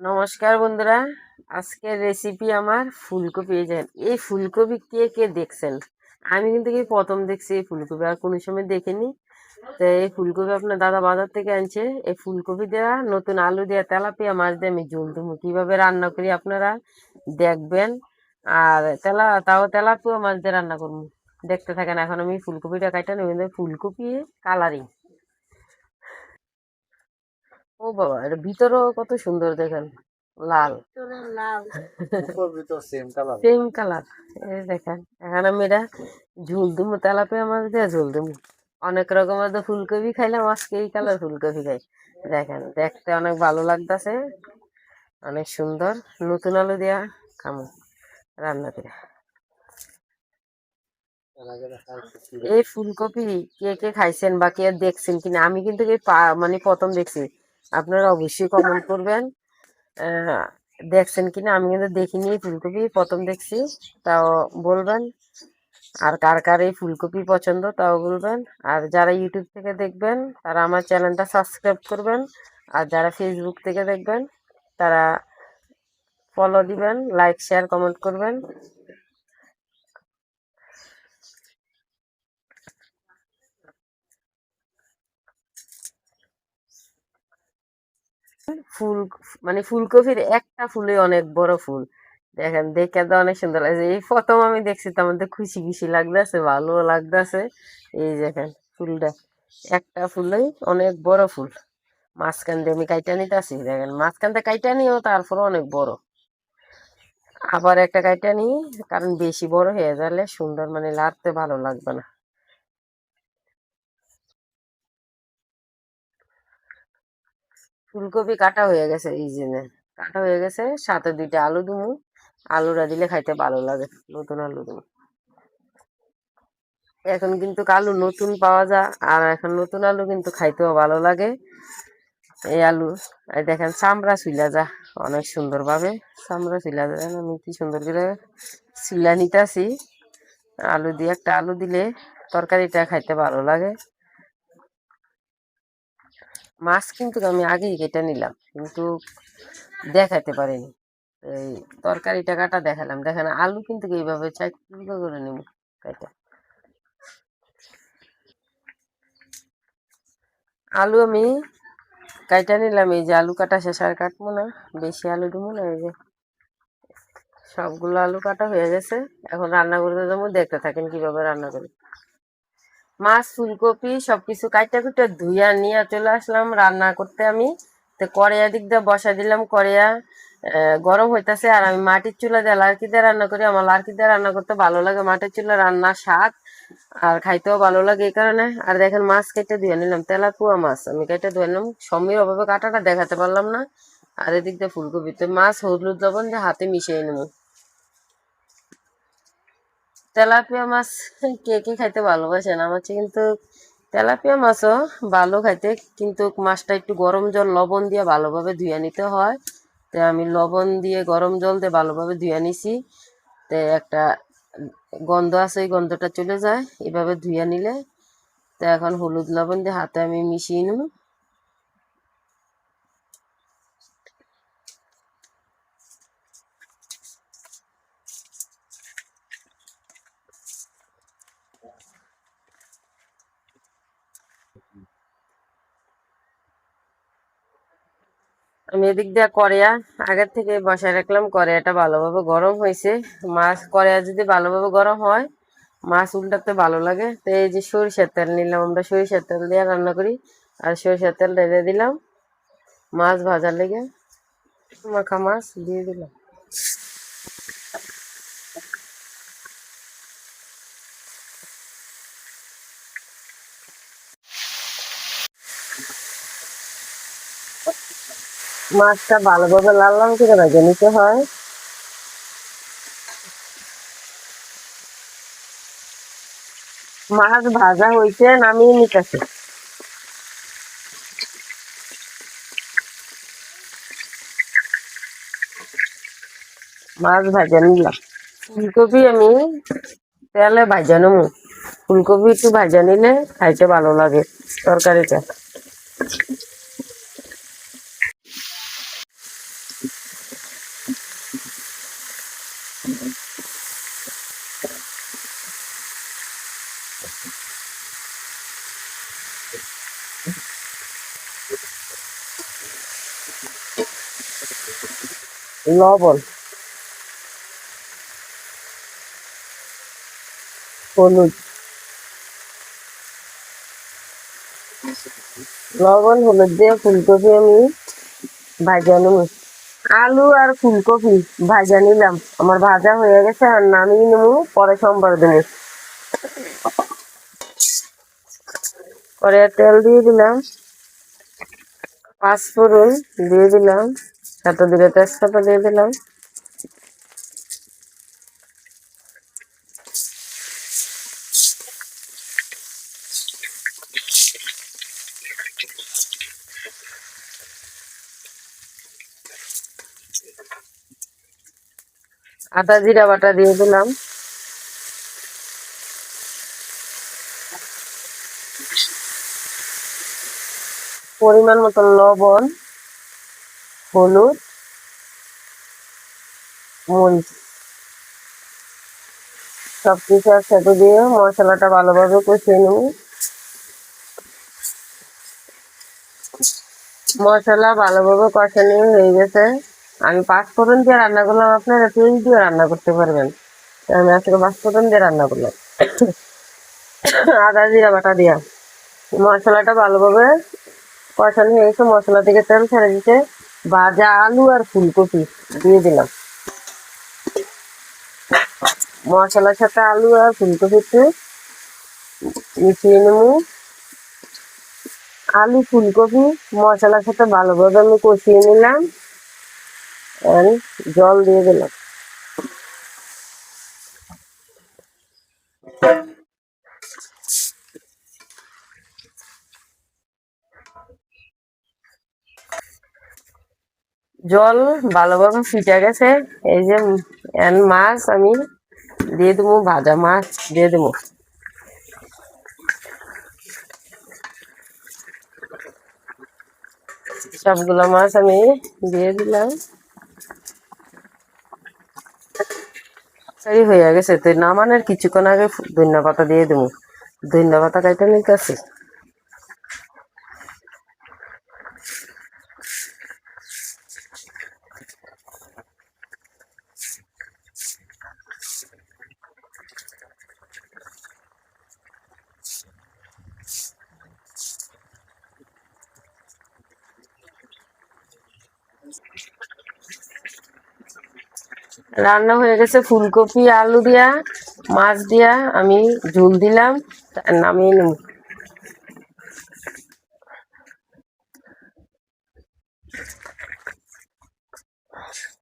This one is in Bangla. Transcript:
নমস্কার বন্ধুরা, আজকের রেসিপি আমার ফুলকপি। এই ফুলকপি কে কে দেখছেন? আমি কিন্তু এই প্রথম দেখছি এই ফুলকপি, আর কোনো সময় দেখিনি। তো এই ফুলকপি আপনার দাদা বাজার থেকে আনছে। এই ফুলকপি দেওয়া নতুন আলু দেওয়া তেলাপিয়া মাছ দিয়ে আমি ঝোল দেবো, কিভাবে রান্না করি আপনারা দেখবেন। আর তাও তেলাপিয়া মাছ দিয়ে রান্না করবো, দেখতে থাকেন। এখন আমি ফুলকপিটা কাটা নেব, ফুলকপি কালারিং। ও বাবা, এর ভিতরও কত সুন্দর দেখেন, লাল সেম কালার। এই দেখেন, এখন আমি এটা ঝোল দেবো, তেলাপিয়া মাছ দিয়ে ঝোল দেবো। অনেক রকমের তো ফুলকপি খাইলাম, আজকে এই কালার ফুলকপি খাই। দেখেন, দেখতে অনেক ভালো লাগতেছে, অনেক সুন্দর। নতুন আলু দিয়া খামো রান্না করে। এই ফুলকপি কে কে খাইছেন বা কে দেখছেন কিনা, আমি কিন্তু মানে প্রথম দেখছি। আপনারা অবশ্যই কমেন্ট করবেন আহ দেখছেন কিনা। আমি কিন্তু দেখিনি, এই ফুলকপি প্রথম দেখছি, তাও বলবেন। আর কার কার এই ফুলকপি পছন্দ তাও বলবেন। আর যারা ইউটিউব থেকে দেখবেন তারা আমার চ্যানেলটা সাবস্ক্রাইব করবেন। আর যারা ফেসবুক থেকে দেখবেন তারা ফলো দিবেন, লাইক শেয়ার কমেন্ট করবেন। ফুল মানে ফুলকপির একটা ফুলে অনেক বড় ফুল। দেখেন, দেখে তো অনেক সুন্দর লাগছে। এই প্রথম আমি দেখছি, তো আমাদের খুশি খুশি লাগতেছে, ভালো লাগতেছে। এই দেখেন ফুলটা, একটা ফুলেই অনেক বড় ফুল। মাঝখান দিয়ে আমি কাইটা নিতেছি, দেখেন মাঝখান থেকে কাইটা নিও, তারপর অনেক বড়। আবার একটা কাইটা নিই, কারণ বেশি বড় হয়ে গেলে সুন্দর মানে লাগতে ভালো লাগবে না। ফুলকপি কাটা হয়ে গেছে, এই যে নেন, কাটা হয়ে গেছে। সাথে দুইটা আলু দিমু, আলুটা দিলে খাইতে ভালো লাগে। নতুন আলু দিমু। এখন কিন্তু আলু নতুন পাওয়া যায়, আর এখন নতুন আলু কিন্তু খাইতেও ভালো লাগে। এই আলু, এই দেখেন চামড়া চুইলা যা অনেক সুন্দর ভাবে। চামড়া চুইলা যায়, আমি কি সুন্দর করে চুইলা নিতেছি। আলু দিয়ে, একটা আলু দিলে তরকারিটা খাইতে ভালো লাগে। মাছ কিন্তু আমি আগেই কেটে নিলাম, কিন্তু দেখাতে পারিনি। এই তরকারিটা কাটা দেখালাম। দেখেন আলু কিন্তু এইভাবে চাই করে নিব কাইটা। আলু আমি কাইটা নিলাম, এই যে আলু কাটা শেষ, আর কাটবো না, বেশি আলু দেবো না। এই যে সবগুলো আলু কাটা হয়ে গেছে। এখন রান্না করতে যাবো, দেখতে থাকেন কিভাবে রান্না করি। মাছ ফুলকপি সবকিছু কাইটা কুইটা ধুইয়া নিয়ে চলে আসলাম রান্না করতে আমি। তো কড়াইয়া দিক দিয়ে বসা দিলাম, কড়াইয়া গরম হইতাছে। আর আমি মাটির চুলা দিয়ে লাড়কি দিয়ে রান্না করি, আমার লাড়কি দিয়ে রান্না করতে ভালো লাগে। মাটির চুলা রান্না স্বাদ আর খাইতেও ভালো লাগে, এই কারণে। আর দেখেন মাছ কেটে ধুয়ে নিলাম, তেলাপুয়া মাছ আমি কেটে ধুয়ে নিলাম। সময়ের অভাবে কাটাটা দেখাতে পারলাম না। আর এদিক দিয়ে ফুলকপিতে মাছ হলুদ লবণ দিয়ে হাতে মিশিয়ে নেবো। তেলাপিয়া মাছ কে কে খাইতে ভালোবাসেন? আমার চেয়ে কিন্তু তেলাপিয়া মাছও ভালো খাইতে, কিন্তু মাছটা একটু গরম জল লবণ দিয়ে ভালোভাবে ধুয়ে নিতে হয়। তো আমি লবণ দিয়ে গরম জল দিয়ে ভালোভাবে ধুয়ে নিছি। তো একটা গন্ধ আছে, ওই গন্ধটা চলে যায় এভাবে ধুয়ে নিলে। তো এখন হলুদ লবণ দিয়ে হাতে আমি মিশিয়ে নেব। আমি এদিক দিয়ে কড়াইয়া আগের থেকে বসায় রাখলাম, কড়াইটা ভালোভাবে গরম হয়েছে। মাছ কড়াইয়া যদি ভালোভাবে গরম হয়, মাছ উল্টাতে ভালো লাগে। তো এই যে সরিষার তেল নিলাম, আমরা সরিষার তেল দিয়ে রান্না করি। আর সরিষার তেল ঢেলে দিলাম মাছ ভাজার লেগে, মাখা মাছ দিয়ে দিলাম। মাছটা ভালোভাবে লাল লাল করে ভেজে নিতে হয়। মাছ ভাজা হয়েছে, নামিয়ে নিতেছে। মাছ ভাজা নিলাম। ফুলকপি আমি তেলে ভাজা নেবো। ফুলকপি একটু ভাজা নিলে খাইতে ভালো লাগে তরকারিটা। লবণ, হলুদ, লবণ হলুদ দিয়ে ফুলকপি আমি ভাজা নেব। আলু আর ফুলকপি ভাজা নিলাম, আমার ভাজা হয়ে গেছে, আর নামিয়ে নেব, পরে সোমবার দেবো। পরে তেল দিয়ে দিলাম, পাঁচফোড়ন দিয়ে দিলাম, সাথে দিকে তেজপাতা দিয়ে দিলাম, আদা জিরা বাটা দিয়ে দিলাম, পরিমাণ মতো লবণ, হলুদ, মরিচ সবকিছু একসাথে দিয়ে মশলাটা ভালোভাবে কষিয়ে নেব। মশলা ভালোভাবে কষানো হয়ে গেছে। আমি পাঁচফোড়ন দিয়ে রান্না করলাম, আপনারা তেল দিয়ে রান্না করতে পারবেন, আমি আজকে পাঁচফোড়ন দিয়ে রান্না করলাম। আদা জিরা বাটা দিয়া মশলাটা ভালোভাবে কষানো হয়ে গেছে, মশলা থেকে তেল ছেড়ে দিতে ভাজা আলু আর ফুলকপি দিয়ে দিলাম। মশলার সাথে আলু আর ফুলকপিতে মিশিয়ে নেব। আলু ফুলকপি মশলার সাথে ভালোভাবে আমি কষিয়ে নিলাম, জল দিয়ে দিলাম। জল ভালোভাবে ফুটে গেছে, এই যে মাছ আমি দিয়ে দেবো, ভাজা মাছ দিয়ে দেবো। সবগুলো মাছ আমি দিয়ে দিলাম, হয়ে গেছে। তো নামানোর কিছুক্ষণ আগে ধনিয়া পাতা দিয়ে দেবো, ধনিয়া পাতা কাইটা নিতেছি। রান্না হয়ে গেছে, ফুলকপি আলু দিয়া মাছ দিয়া আমি ঝোল দিলাম, নামিয়ে নেব।